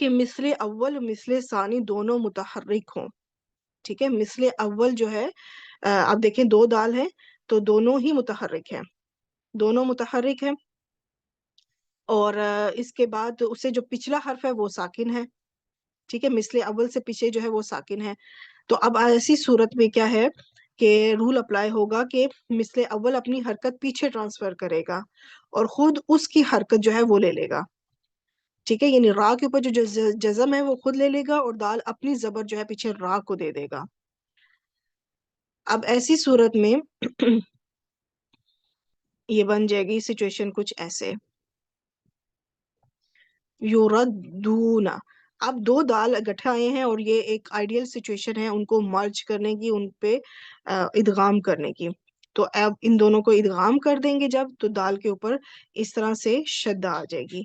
Speaker 1: کہ مثل اول مثل ثانی دونوں متحرک ہوں. ٹھیک ہے، مثل اول جو ہے آپ دیکھیں دو دال ہیں تو دونوں ہی متحرک ہیں، دونوں متحرک ہیں. اور اس کے بعد اسے جو پچھلا حرف ہے وہ ساکن ہے. ٹھیک ہے، مثل اول سے پیچھے جو ہے وہ ساکن ہے. تو اب ایسی صورت میں کیا ہے کہ رول اپلائی ہوگا کہ مثل اول اپنی حرکت پیچھے ٹرانسفر کرے گا اور خود اس کی حرکت جو ہے وہ لے لے گا. ٹھیک ہے، یعنی را کے اوپر جو جزم ہے وہ خود لے لے گا اور دال اپنی زبر جو ہے پیچھے را کو دے دے گا. اب ایسی صورت میں یہ بن جائے گی سچویشن کچھ ایسے، یوردون. اب دو دال اکٹھے آئے ہیں اور یہ ایک آئیڈیل سچویشن ہے ان کو مرج کرنے کی، ان پہ ادغام کرنے کی. تو اب ان دونوں کو ادغام کر دیں گے جب، تو دال کے اوپر اس طرح سے شدہ آ جائے گی.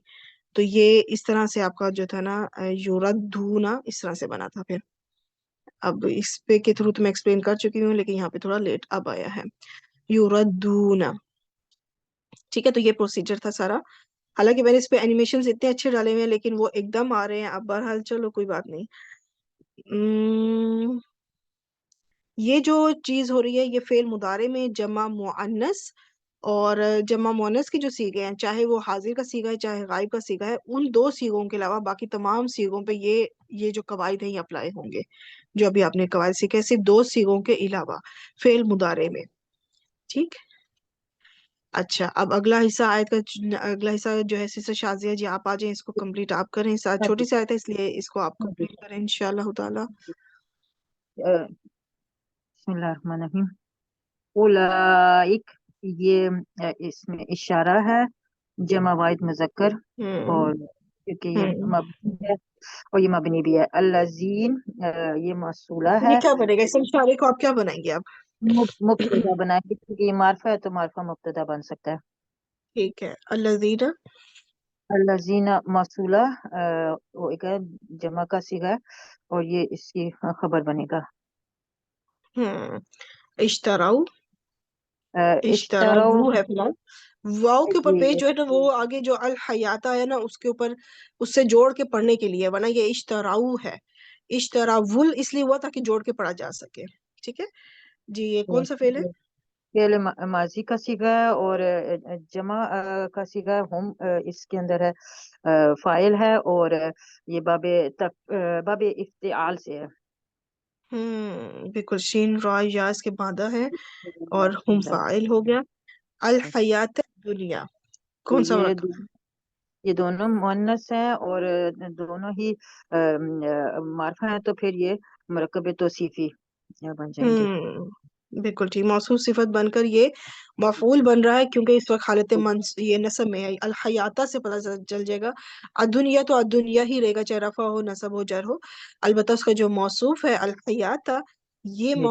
Speaker 1: تو یہ اس طرح سے آپ کا جو تھا نا یوردونا اس طرح سے بنا تھا. پھر اب اس پہ کے تھرو تو میں ایکسپلین کر چکی ہوں لیکن یہاں پہ تھوڑا لیٹ اب آیا ہے یوردونا. ٹھیک ہے، تو یہ پروسیجر تھا سارا. حالانکہ میں نے اس پہ اینیمیشنز اتنے اچھے ڈالے ہوئے ہیں لیکن وہ ایک دم آ رہے ہیں. اب بہرحال چلو کوئی بات نہیں. یہ جو چیز ہو رہی ہے یہ فعل مضارع میں جمع مؤنث اور جمع مؤنث کی جو صیغے ہیں، چاہے وہ حاضر کا صیغہ ہے چاہے غائب کا صیغہ ہے، ان دو صیغوں کے علاوہ باقی تمام صیغوں پہ یہ جو قواعد ہیں یہ اپلائی ہوں گے جو ابھی آپ نے قواعد سیکھے، صرف دو صیغوں کے علاوہ فعل مضارع میں. ٹھیک. اچھا، اب اگلا حصہ آیت کا اگلا حصہ جو ہے سسٹر شازیہ جی آپ آ جائیں، اس کو کمپلیٹ آپ کریں.
Speaker 5: ہاں
Speaker 1: چھوٹی
Speaker 5: جی،
Speaker 1: سی آیت ہے اس لیے اس کو آپ
Speaker 5: ہاں جی.
Speaker 1: کمپلیٹ کریں انشاءاللہ تعالی.
Speaker 5: بسم اللہ الرحمن الرحیم. اولئک، یہ اس میں اشارہ ہے جمع واحد مذکر، اور
Speaker 1: ہوں
Speaker 5: کیونکہ یہ
Speaker 1: ہوں
Speaker 5: مبنی ہے اور یہ مبنی بھی ہے. الذین، یہ موصولہ ہے.
Speaker 1: یہ کیا بنے گا اس اشارے کو آپ کیا بنائیں گے آپ؟
Speaker 5: مبتدا بنائیں گے کیونکہ یہ معرفہ ہے تو معرفہ مبتدا بن سکتا ہے.
Speaker 1: ٹھیک ہے، الذین.
Speaker 5: الذین موصولہ وہ ایک ہے جمع کا صیغہ ہے اور یہ اس کی خبر بنے گا.
Speaker 1: اشتراؤ.
Speaker 5: اشتروا،
Speaker 1: اشتراؤ ہے فی الحال. واؤ کے اوپر پیش
Speaker 5: یہ
Speaker 1: جو ہے نا وہ آگے جو الحیات ہے نا اس کے اوپر اس سے جوڑ کے پڑھنے کے لیے، ورنہ یہ اشتراؤ ہے. اشتراول اس لیے ہوا تاکہ جوڑ کے پڑھا جا سکے. ٹھیک ہے جی. یہ کون سا فعل ہے؟
Speaker 5: فعل ماضی کا صیغہ ہے اور جمع کا صیغہ ہے. ہم اس کے اندر ہے فاعل ہے اور یہ باب افتعال سے ہے.
Speaker 1: بالکل، شین را یا اس کے بعدہ ہے اور ہم فاعل ہو گیا. الحیات دنیا کون سا
Speaker 5: یہ
Speaker 1: مرکب ہے؟
Speaker 5: یہ دونوں مؤنث ہیں اور دونوں ہی معرفہ ہیں، تو پھر یہ مرکب توصیفی بن جائیں گے.
Speaker 1: بالکل ٹھیک. موصوف صفت بن کر یہ مفعول بن رہا ہے کیونکہ اس وقت حالت یہ نصب میں ہے. الحیاتہ سے پتہ چل جائے گا. الدنیا تو الدنیا ہی رہے گا چاہے رفع ہو نصب ہو جر ہو. البتہ اس کا جو موصوف ہے الحیاتہ یہ
Speaker 5: جی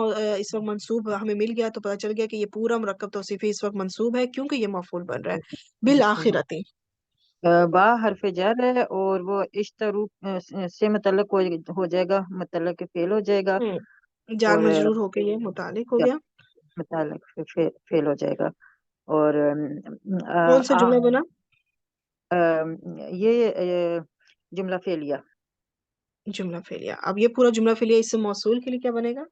Speaker 1: اس وقت منصوب ہمیں مل گیا تو پتہ چل گیا کہ یہ پورا مرکب توصیفی اس وقت منصوب ہے کیونکہ یہ مفعول بن رہا ہے. بالآخرتی
Speaker 5: با حرف جر ہے اور وہ اشترو سے متعلق ہو جائے گا، متعلق فعل ہو جائے گا
Speaker 1: جار
Speaker 5: اور
Speaker 1: مجرور ہو کے یہ متعلق ہو گیا.
Speaker 5: متعلق فعل ہو جائے گا. اور
Speaker 1: کون سا جملہ بنا؟
Speaker 5: یہ جملہ فعلیہ.
Speaker 1: جملہ فعلیہ. اب یہ پورا جملہ فعلیہ اس سے موصول کے لیے کیا بنے گا؟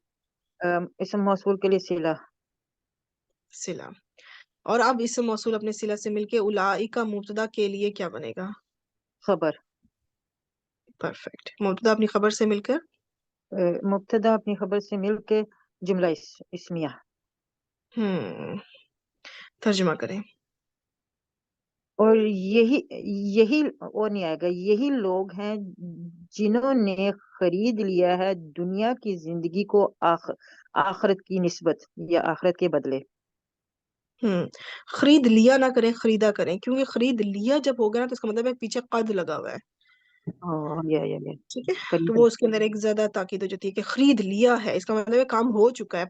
Speaker 5: اسم موصول کے لیے صلہ.
Speaker 1: صلہ. اور اب اس موصول اپنے صلہ سے مل کے اولئک مبتدا کے لیے کیا بنے گا؟
Speaker 5: خبر.
Speaker 1: پرفیکٹ. مبتدا اپنی خبر سے مل کر
Speaker 5: مبتدا اپنی خبر سے مل کے جملہ اسمیہ.
Speaker 1: ترجمہ کریں.
Speaker 5: اور یہی اور نہیں آئے گا. یہی لوگ ہیں جنہوں نے خرید لیا ہے دنیا کی زندگی کو آخرت کی نسبت یا آخرت کے بدلے.
Speaker 1: خرید لیا نہ کریں، خریدا کریں، کیونکہ خرید لیا جب ہوگا نا تو اس کا مطلب ہے پیچھے قد لگا ہوا ہے.
Speaker 5: یہ
Speaker 1: ٹھیک ہے، تو
Speaker 5: خرید.
Speaker 1: وہ اس کے اندر ایک زیادہ تاکید ہو جاتی ہے کہ خرید لیا ہے، اس کا مطلب ہے کام ہو چکا ہے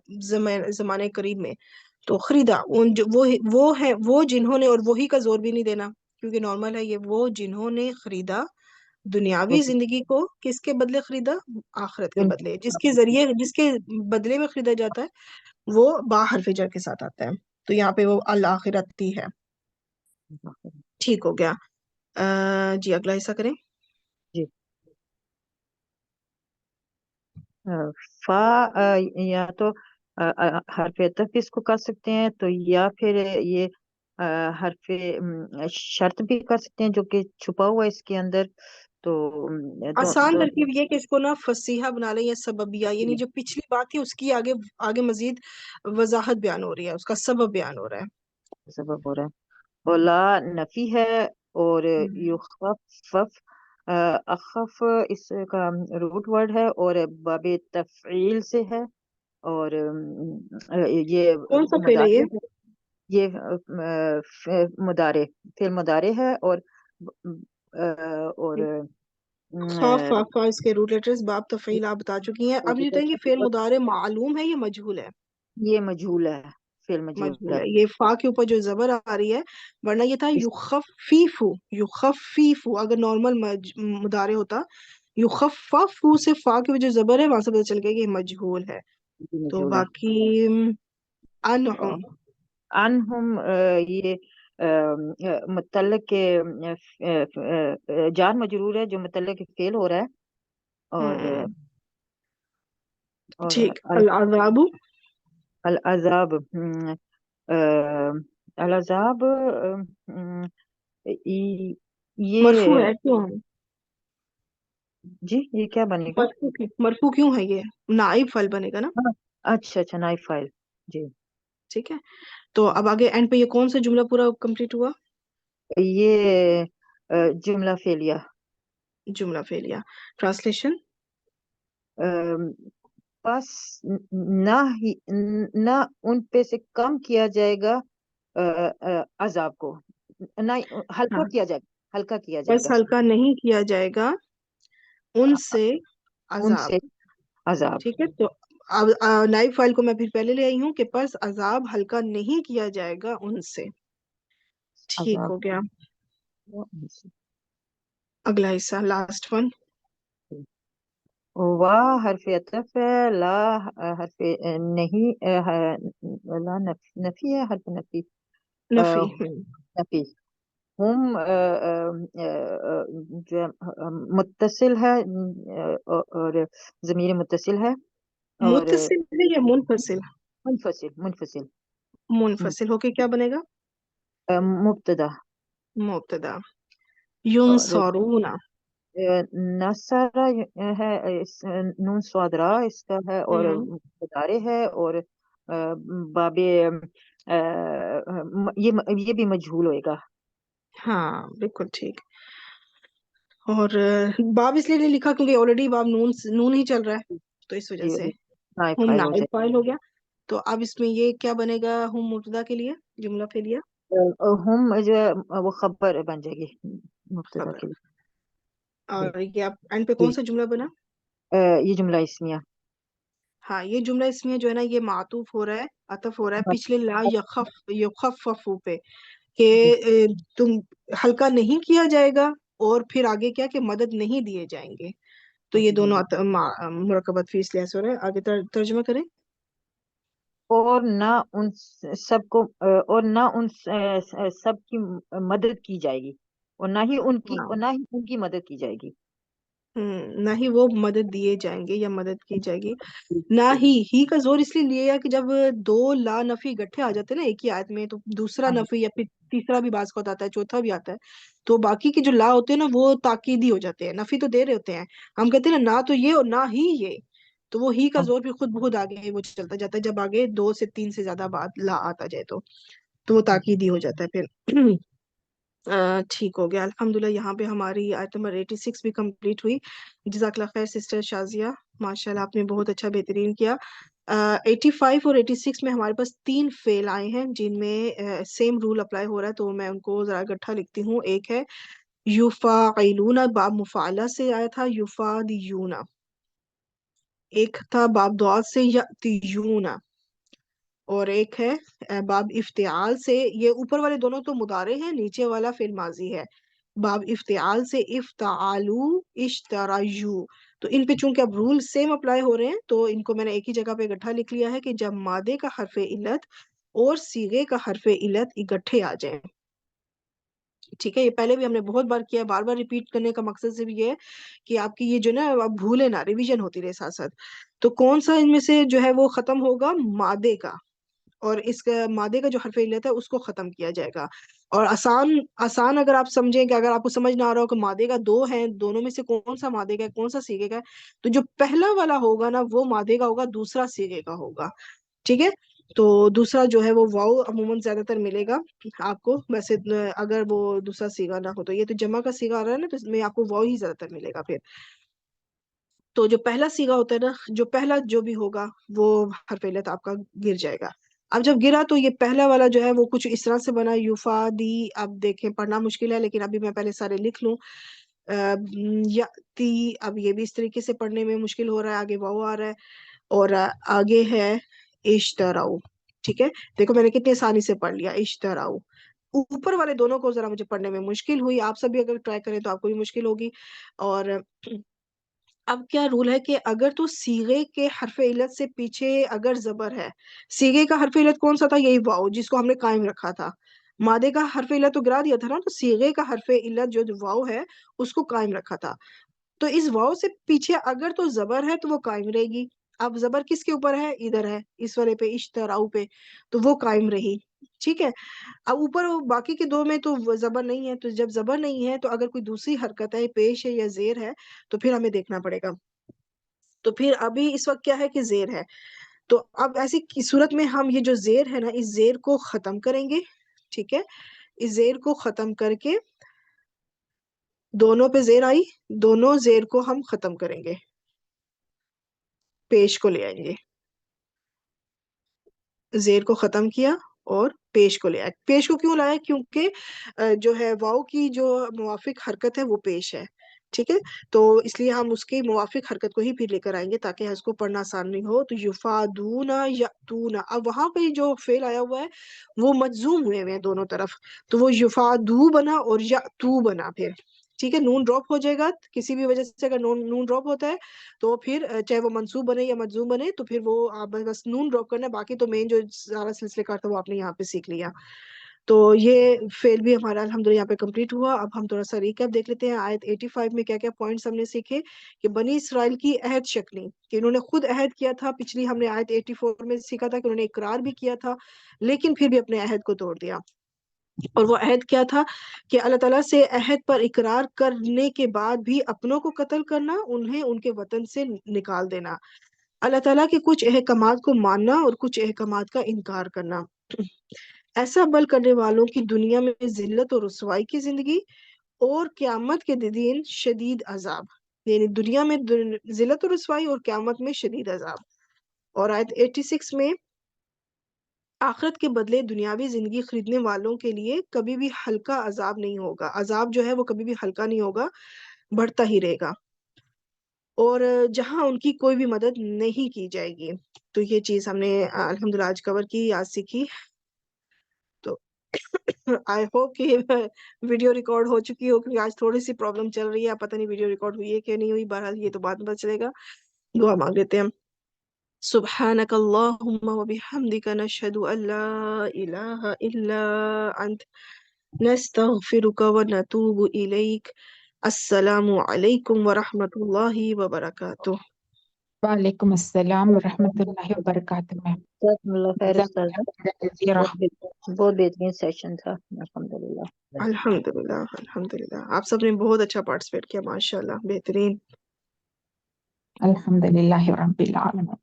Speaker 1: زمانے قریب میں. تو خریدا وہ ہیں وہ جنہوں نے، اور وہی کا زور بھی نہیں دینا کیونکہ نارمل ہے یہ، وہ جنہوں نے خریدا دنیاوی زندگی کو کس کے بدلے خریدا؟ آخرت کے بدلے. جس کے ذریعے جس کے بدلے میں خریدا جاتا ہے وہ با حرف جر کے ساتھ آتا ہے. تو یہاں پہ وہ الآخرتی ہے. ٹھیک ہو گیا. جی اگلا حصہ کریں.
Speaker 5: جی. فا یا تو حرف عطف اس کو کر سکتے ہیں، تو یا پھر یہ حرف شرط بھی کر سکتے ہیں جو کہ چھپا ہوا ہے اس کے اندر. تو
Speaker 1: آسان ترکیب یہ کہ اس کو نا فصیحہ بنا لیں یا سببیہ، یعنی جو پچھلی بات تھی اس کی آگے آگے مزید وضاحت بیان ہو رہی ہے، اس کا سبب بیان ہو رہا ہے.
Speaker 5: سبب ہو رہا ہے. اور لا نفی ہے، اور یخفف اخف اس کا روٹ ورڈ ہے، اور باب تفعیل سے ہے، اور یہ
Speaker 1: کون سا فعل ہے
Speaker 5: مضارع
Speaker 1: یہ؟
Speaker 5: ہے. یہ مضارع، فعل مضارع ہے، اور
Speaker 1: خاف فا اس کے روٹ لیٹرز، باب تفعیل آپ بتا چکی ہیں. اب یہ بتائیں گے فعل مضارع معلوم ہے یا مجہول ہے؟
Speaker 5: یہ مجہول ہے، فعل مجہول
Speaker 1: مجہول
Speaker 5: ہے.
Speaker 1: ہے. یہ فا کے اوپر جو زبر آ رہی ہے، ورنہ یہ تھا یخفیفو. یخفیفو اگر نارمل مضارع ہوتا، یخففو سے فا کے اوپر جو زبر ہے وہاں سے پتہ چل گیا کہ یہ مجہول ہے. تو
Speaker 5: مجہول ہے.
Speaker 1: باقی انہم،
Speaker 5: عنہم یہ متعلق کے جار مجرور ہے جو متعلق کے فعل ہو رہا ہے. اور
Speaker 1: ٹھیک. العذاب،
Speaker 5: العذاب، العذاب
Speaker 1: مرفوع
Speaker 5: یہ
Speaker 1: ہے کیوں ہے؟
Speaker 5: جی یہ کیا بنے گا؟
Speaker 1: مرفوع کیوں ہے؟ یہ نائب فعل بنے گا نا.
Speaker 5: ہاں، اچھا اچھا، نائب فاعل. جی
Speaker 1: ٹھیک ہے. تو اب آگے اینڈ پہ یہ کون سا جملہ پورا کمپلیٹ ہوا؟
Speaker 5: یہ جملہ فعلیہ.
Speaker 1: جملہ فعلیہ. ٹرانسلیشن؟
Speaker 5: بس نہ ان پہ سے کم کیا جائے گا عذاب کو، نہ ہلکا
Speaker 1: ہاں،
Speaker 5: کیا جائے گا، ہلکا کیا جائے
Speaker 1: بس
Speaker 5: گا
Speaker 1: ہلکا نہیں کیا جائے گا ان سے
Speaker 5: ان
Speaker 1: عذاب.
Speaker 5: سے عذاب.
Speaker 1: ٹھیک ہے. تو اب نائب فائل کو میں پھر پہلے لے آئی ہوں کہ پس عذاب ہلکا نہیں کیا جائے گا ان سے. ٹھیک
Speaker 5: عذاب
Speaker 1: ہو گیا.
Speaker 5: ان سے.
Speaker 1: اگلا حصہ لاسٹ ون.
Speaker 5: واہ حرف عطف ہے، لا حرف نہیں لا نفی ہے، حرف نفی.
Speaker 1: نفی.
Speaker 5: نفی. ہم جو متصل ہے، اور ضمیر متصل ہے، اور
Speaker 1: متصل ہے یا منفصل؟
Speaker 5: منفصل. منفصل
Speaker 1: منفصل ہو کے کیا بنے گا؟
Speaker 5: مبتدا.
Speaker 1: مبتدا.
Speaker 5: اور
Speaker 1: ینصرون.
Speaker 5: نصرہ ہے، نون سوادرا اس کا ہے، اور مضارع ہے، اور باب یہ بھی مجہول ہوئے گا.
Speaker 1: ہاں بالکل ٹھیک. اور باب اس لیے نہیں لکھا کیونکہ آلریڈی باب نون ہی چل رہا ہے، تو اس وجہ سے
Speaker 5: نائب
Speaker 1: ہم
Speaker 5: فاعل ہو
Speaker 1: نائب
Speaker 5: جائے
Speaker 1: فاعل ہو گیا. تو اب اس میں یہ کیا بنے گا؟ ہم مبتدا کے لیے جملہ فعلیہ
Speaker 5: گا. ہم جو ہے وہ خبر بن جائے گی مبتدا
Speaker 1: خبر.
Speaker 5: کے لیے.
Speaker 1: اور یہ آپ اینڈ پہ
Speaker 5: جی
Speaker 1: کون سا جملہ بنا؟
Speaker 5: یہ جملہ اسمیہ.
Speaker 1: ہاں یہ جملہ اس میں جو ہے نا یہ معطوف ہو رہا ہے، عطف ہو رہا ہے پچھلے لا یخففو پہ کہ تم ہلکا نہیں کیا جائے گا، اور پھر آگے کیا کہ مدد نہیں دیے جائیں گے. تو یہ دونوں مرکبات فی اس لحاظ سے ہو رہا ہے. آگے ترجمہ کریں.
Speaker 5: اور نہ ان سب کو اور نہ ان سب کی مدد کی جائے گی، اور نہ ہی ان کی،
Speaker 1: ہاں،
Speaker 5: اور نہ ہی ان کی مدد کی جائے گی.
Speaker 1: نہ ہی وہ مدد دیے جائیں گے یا مدد کی جائے گی. نہ ہی کا زور اس لیے لیا کہ جب دو لا نفی اکٹھے آ جاتے ہیں نا ایک ہی آیت میں، تو دوسرا
Speaker 5: ہاں جی.
Speaker 1: نفی یا پھر تیسرا بھی بعض کا آتا ہے، چوتھا بھی آتا ہے، تو باقی کے جو لا ہوتے ہیں نا وہ تاکیدی ہو جاتے ہیں، نفی تو دے رہے ہوتے ہیں. ہم کہتے ہیں نا تو یہ اور نہ ہی یہ، تو وہ ہی کا زور پھر خود بخود آگے وہ چلتا جاتا ہے جب آگے 2 سے 3 سے زیادہ بعد لا آتا جائے تو وہ تاکیدی ہو جاتا ہے پھر. ٹھیک ہو گیا الحمدللہ. یہاں پہ ہماری آیت نمبر 86 بھی کمپلیٹ ہوئی. جزاک اللہ خیر سسٹر شازیہ، ماشاءاللہ آپ نے بہت اچھا بہترین کیا. 85 اور 86 میں ہمارے پاس 3 فعل آئے ہیں جن میں سیم رول اپلائی ہو رہا ہے، تو میں ان کو ذرا اکٹھا لکھتی ہوں. ایک ہے یفاعلون، باب مفعلہ سے آیا تھا یفادیون. ایک تھا باب دعات سے یاتیون، اور ایک ہے باب افتعال سے. یہ اوپر والے دونوں تو مضارع ہیں، نیچے والا فعل ماضی ہے. باب افتعال سے افتعالو اشترایو. تو ان پہ چونکہ اب رول سیم اپلائی ہو رہے ہیں تو ان کو میں نے ایک ہی جگہ پہ اکٹھا لکھ لیا ہے کہ جب مادے کا حرف علت اور صیغے کا حرف علت اکٹھے آ جائیں. ٹھیک ہے، یہ پہلے بھی ہم نے بہت بار کیا ہے، بار بار ریپیٹ کرنے کا مقصد صرف یہ ہے کہ آپ کی یہ جو نا آپ بھولے نہ، ریویژن ہوتی رہے ساتھ ساتھ. تو کون سا ان میں سے جو ہے وہ ختم ہوگا؟ مادے کا، اور اس کا مادے کا جو حرف علت ہے اس کو ختم کیا جائے گا. اور آسان اگر آپ سمجھیں کہ اگر آپ کو سمجھ نہ آ رہا ہو کہ مادے کا دو ہیں، دونوں میں سے کون سا مادے کا ہے کون سا سیگے کا ہے، تو جو پہلا والا ہوگا نا وہ مادے کا ہوگا، دوسرا سیگے کا ہوگا. ٹھیک ہے، تو دوسرا جو ہے وہ واؤ عموماً زیادہ تر ملے گا آپ کو. ویسے اگر وہ دوسرا سیگا نہ ہو تو یہ تو جمع کا سیگا آ رہا ہے نا، تو اس میں آپ کو واؤ ہی زیادہ تر ملے گا پھر. تو جو پہلا سیگا ہوتا ہے نا، جو پہلا جو بھی ہوگا وہ حرف علت آپ کا گر جائے گا. اب جب گرا تو یہ پہلا والا جو ہے وہ کچھ اس طرح سے بنا، یوفا دی. اب دیکھیں پڑھنا مشکل ہے لیکن ابھی میں پہلے سارے لکھ لوں. یا تی، اب یہ بھی اس طریقے سے پڑھنے میں مشکل ہو رہا ہے، آگے واؤ آ رہا ہے، اور آگے ہے اشتراؤ. ٹھیک ہے، دیکھو میں نے کتنی آسانی سے پڑھ لیا اشتراؤ. اوپر والے دونوں کو ذرا مجھے پڑھنے میں مشکل ہوئی، آپ سب بھی اگر ٹرائی کریں تو آپ کو بھی مشکل ہوگی. اور اب کیا رول ہے کہ اگر تو سیغے کے حرف علت سے پیچھے اگر زبر ہے، سیغے کا حرف علت کون سا تھا؟ یہی واؤ جس کو ہم نے قائم رکھا تھا. مادے کا حرف علت تو گرا دیا تھا نا، تو سیغے کا حرف علت جو واؤ ہے اس کو قائم رکھا تھا. تو اس واؤ سے پیچھے اگر تو زبر ہے تو وہ قائم رہے گی. اب زبر کس کے اوپر ہے؟ ادھر ہے، اس والے پہ، اشتراؤ پہ، تو وہ قائم رہی. ٹھیک ہے، اب اوپر باقی کے دو میں تو زبر نہیں ہے، تو جب زبر نہیں ہے تو اگر کوئی دوسری حرکت ہے، پیش ہے یا زیر ہے، تو پھر ہمیں دیکھنا پڑے گا. تو پھر ابھی اس وقت کیا ہے کہ زیر ہے. تو اب ایسی صورت میں ہم یہ جو زیر ہے نا، اس زیر کو ختم کریں گے. ٹھیک ہے، اس زیر کو ختم کر کے، دونوں پہ زیر آئی، دونوں زیر کو ہم ختم کریں گے، پیش کو لے آئیں گے. زیر کو ختم کیا اور پیش کو لے آئے. پیش کو کیوں لایا؟ کیونکہ جو ہے واؤ کی جو موافق حرکت ہے وہ پیش ہے. ٹھیک ہے، تو اس لیے ہم اس کی موافق حرکت کو ہی پھر لے کر آئیں گے تاکہ اس کو پڑھنا آسان نہیں ہو. تو یفادونا یاتونا، اب وہاں پہ جو فعل آیا ہوا ہے وہ مجزوم ہوئے ہیں دونوں طرف، تو وہ یفادو بنا اور یاتو بنا پھر. ٹھیک ہے، نون ڈراپ ہو جائے گا کسی بھی وجہ سے، اگر نون ڈراپ ہوتا ہے تو پھر چاہے وہ منصوب بنے یا مجزوم بنے تو پھر وہ آپ بس نون ڈراپ کرنا ہے، باقی تو مین جو سارا سلسلے کار تھا وہ آپ نے یہاں پہ سیکھ لیا. تو یہ فعل بھی ہمارا الحمدللہ یہاں پہ کمپلیٹ ہوا. اب ہم تھوڑا سا ریکیپ دیکھ لیتے ہیں. آیت 85 میں کیا کیا پوائنٹس ہم نے سیکھے کہ بنی اسرائیل کی عہد شکنی، کہ انہوں نے خود عہد کیا تھا. پچھلی ہم نے آیت 84 میں سیکھا تھا کہ انہوں نے اقرار بھی کیا تھا لیکن پھر بھی اپنے عہد کو توڑ دیا. اور وہ عہد کیا تھا کہ اللہ تعالیٰ سے عہد پر اقرار کرنے کے بعد بھی اپنوں کو قتل کرنا، انہیں ان کے وطن سے نکال دینا، اللہ تعالیٰ کے کچھ احکامات کو ماننا اور کچھ احکامات کا انکار کرنا. ایسا عمل کرنے والوں کی دنیا میں ذلت اور رسوائی کی زندگی، اور قیامت کے دن شدید عذاب. یعنی دنیا میں ذلت اور رسوائی اور قیامت میں شدید عذاب. اور آیت 86 میں آخرت کے بدلے دنیاوی زندگی خریدنے والوں کے لیے کبھی بھی ہلکا عذاب نہیں ہوگا. عذاب جو ہے وہ کبھی بھی ہلکا نہیں ہوگا، بڑھتا ہی رہے گا، اور جہاں ان کی کوئی بھی مدد نہیں کی جائے گی. تو یہ چیز ہم نے الحمدللہ آج کور کی، آج سیکھی. تو آئی ہوپ کہ ویڈیو ریکارڈ ہو چکی ہو، کیونکہ آج تھوڑی سی پرابلم چل رہی ہے، پتہ نہیں ویڈیو ریکارڈ ہوئی ہے کہ نہیں ہوئی. بہرحال یہ تو بعد میں چلے گا. دعا مانگ لیتے ہیں. سبحانك اللهم وبحمدك نشهد أن لا إله إلا أنت نستغفرك ونتوب إليك. السلام عليكم ورحمة الله وبركاته.
Speaker 2: وعلیکم السلام ورحمۃ اللہ وبرکاتہ.
Speaker 5: جزاکم اللہ خیر
Speaker 2: جزاک
Speaker 5: استاذہ،
Speaker 2: اللہ خیر جزیرہ.
Speaker 5: بہت بہترین سیشن تھا الحمدللہ.
Speaker 1: الحمدللہ الحمدللہ، آپ سب نے بہت اچھا پارٹیسپیٹ کیا، ماشاءاللہ بہترین.
Speaker 2: الحمد للہ رب العالمین.